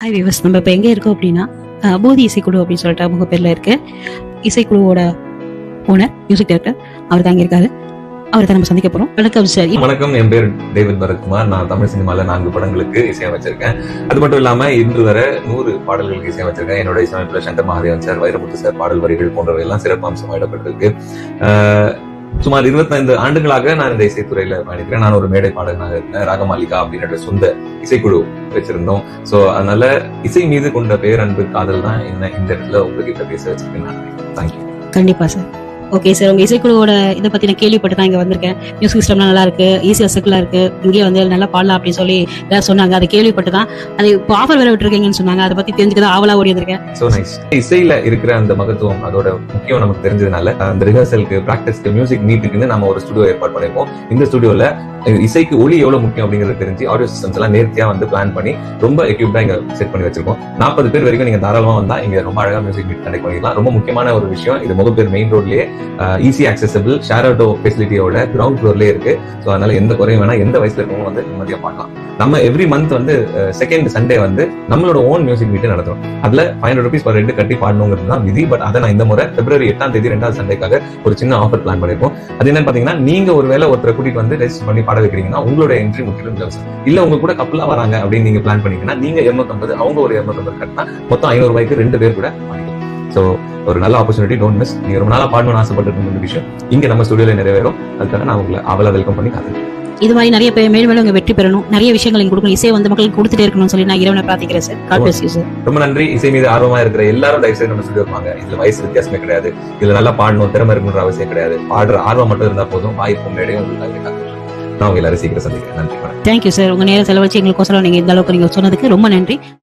Hi விவஸ், நம்ம இப்போ எங்கே இருக்கோம் அப்படின்னா போதி இசைக்குழு அப்படின்னு சொல்லிட்டு முகப்பேரில் இருக்கு. இசைக்குழுவோட ஓனர் மியூசிக் டைரக்டர் அவர் தான் இருக்காரு. அவரை தான் நம்ம சந்திக்க போறோம். வணக்கம் சார். வணக்கம், என் பேர் டேவிட் பரத்குமார். நான் தமிழ் சினிமால 4 படங்களுக்கு இசையமைச்சிருக்கேன். அது மட்டும் இல்லாம இன்று வரை 100 பாடல்களுக்கு இசையமைச்சிருக்கேன். என்னோட இசையமைப்புல சங்கர் மகாதேவன் சார், வைரமுத்து சார் பாடல் வரிகள் போன்றவை எல்லாம் சிறப்பு அம்சமா இடம்பெற்றிருக்கு. சுமார் 25 ஆண்டுகளாக நான் இந்த இசைத்துறையில பயணிக்கிறேன். நான் ஒரு மேடை பாடகனாக இருக்கேன். ராகமாலிகா அப்படின்ற சொந்த இசைக்குழு வச்சிருந்தோம். சோ அதனால இசை மீது கொண்ட பேரன்பு காதல் தான் என்ன இந்த இடத்துல உங்ககிட்ட பேச வச்சிருக்கேன். நான் தேங்க்யூ. கண்டிப்பா சார். ஓகே சார், உங்க இசைக்குழுவோட இதை பத்தி நான் கேள்விப்பட்டு தான் இங்க வந்திருக்கேன். மியூசிக் சிஸ்டம்லாம் நல்லா இருக்கு, ஈஸியா சர்க்கிளா இருக்கு, இங்கேயே வந்து நல்லா பாடலாம் அப்படின்னு சொல்லி எல்லாரும் சொன்னாங்க. அதை கேள்விப்பட்டு தான் அது இப்போ ஆஃபர் வேற விட்டுருக்கீங்கன்னு சொன்னாங்க. அதை பத்தி தெரிஞ்சுக்கதான் ஆவலா ஓடி வந்திருக்கேன். So nice. இசையில இருக்கிற அந்த மகத்துவம், அதோட முக்கியம் நமக்கு தெரிஞ்சதுனால அந்த ரிஹர்சலுக்கு, பிராக்டிஸ்க்கு, மியூசிக் மீட்டுக்குன்னு நம்ம ஒரு ஸ்டுடியோ ஏற்பாடு பண்ணிருக்கோம். இந்த ஸ்டுடியோல இசைக்கு ஒலி எவ்வளவு முக்கியம் அப்படிங்கறது தெரிஞ்சு ஆடியோ சிஸ்டம்ஸ் எல்லாம் நேர்த்தியா வந்து பிளான் பண்ணி ரொம்ப எக்யூப்டா இங்க செட் பண்ணி வச்சிருக்கோம். 40 பேர் வரைக்கும் நீங்க தாராளமா வந்தா இங்க ரொம்ப அழகா மியூசிக் மீட் கனெக்ட் பண்ணிக்கலாம். ரொம்ப முக்கியமான ஒரு விஷயம், இது முகப்பேர் மெயின் ரோட்லயே ஈஸி ஆக்சசபிள் ஷேர் ஆட்டோ ஃபெசிலிட்டியோட கிரவுண்ட் ஃப்ளோர்லயே இருக்கு. ஸோ அதனால எந்த குறையும் வேணா, எந்த வயசுல இருக்கவங்க வந்து நிம்மதியா பார்க்கலாம். நம்ம எவ்ரி மந்த் வந்து செகண்ட் சண்டே வந்து நம்மளோட ஓன் மியூசிக் மீட் நடத்துறோம். அதுல 500 rupees per head கட்டி பாடணுங்கிறது தான் விதி. பட் அதை நான் இந்த முறை February 8ஆம் தேதி 2வது சண்டேக்காக ஒரு சின்ன ஆஃபர் பிளான் பண்ணிருக்கோம். அது என்னன்னு பாத்தீங்கன்னா, நீங்க ஒரு வேளை ஒருத்தரை கூட்டிட்டு வந்து ரெஜிஸ்டர் பண்ணி பாட வைக்கிறீங்கன்னா உங்களோட என்ட்ரி முற்றிலும் இலவசம். இல்ல உங்க கூட கப்பலா வராங்க அப்படின்னு நீங்க பிளான் பண்ணீங்கன்னா நீங்க 250, அவங்க ஒரு 250 கட்டினா மொத்தம் 500 ரூபாய்க்கு 2 பேர் கூட பாடிக்கலாம். சோ ஒரு நல்ல ஆப்பர்ச்சுனிட்டி, டோன்ட் மிஸ். நீங்க ரொம்ப நாளா பாடணும்னு ஆசைப்பட்டு இருந்த விஷயம் இங்க நம்ம ஸ்டுடியோல நிறைவேறும். அதுக்காக நான் உங்களை அவளை வெல்கம் பண்ணி காத்துக்கிறேன். இது மாதிரி நிறைய பேர் மேலும் மேலும் வெற்றி பெறணும், நிறைய விஷயங்கள் இங்க கொடுக்கணும், இசையை வந்து மக்களுக்கு கொடுத்துட்டே இருக்கணும்னு சொல்லி நான் இறைவனை பிரார்த்திக்கிறேன் sir. God bless you sir. ரொம்ப நன்றி. இசை மீது ஆர்வமா இருக்கிற எல்லாரும் தயவு செய்து நம்ம ஸ்டுடியோ வாங்க. இதுல வயசு வித்தியாசமே கிடையாது. இதுல நல்லா பாடணும், திறமை இருக்கணும்ன்ற அவசியம் கிடையாது. பாடுற ஆர்வம் மட்டும் இருந்தா போதும். வாய்ப்பும் மேடையும் உங்களுக்கு காத்துக்கலாம். நான் உங்களை எல்லாரும் சீக்கிரம் சந்திக்கிறேன். நன்றி. Thank you sir. உங்க நேரம் செலவழிச்சு எங்களுக்கோசரம் நீங்க இந்த அளவுக்கு நீங்க சொன்னதுக்கு ரொம்ப நன்றி.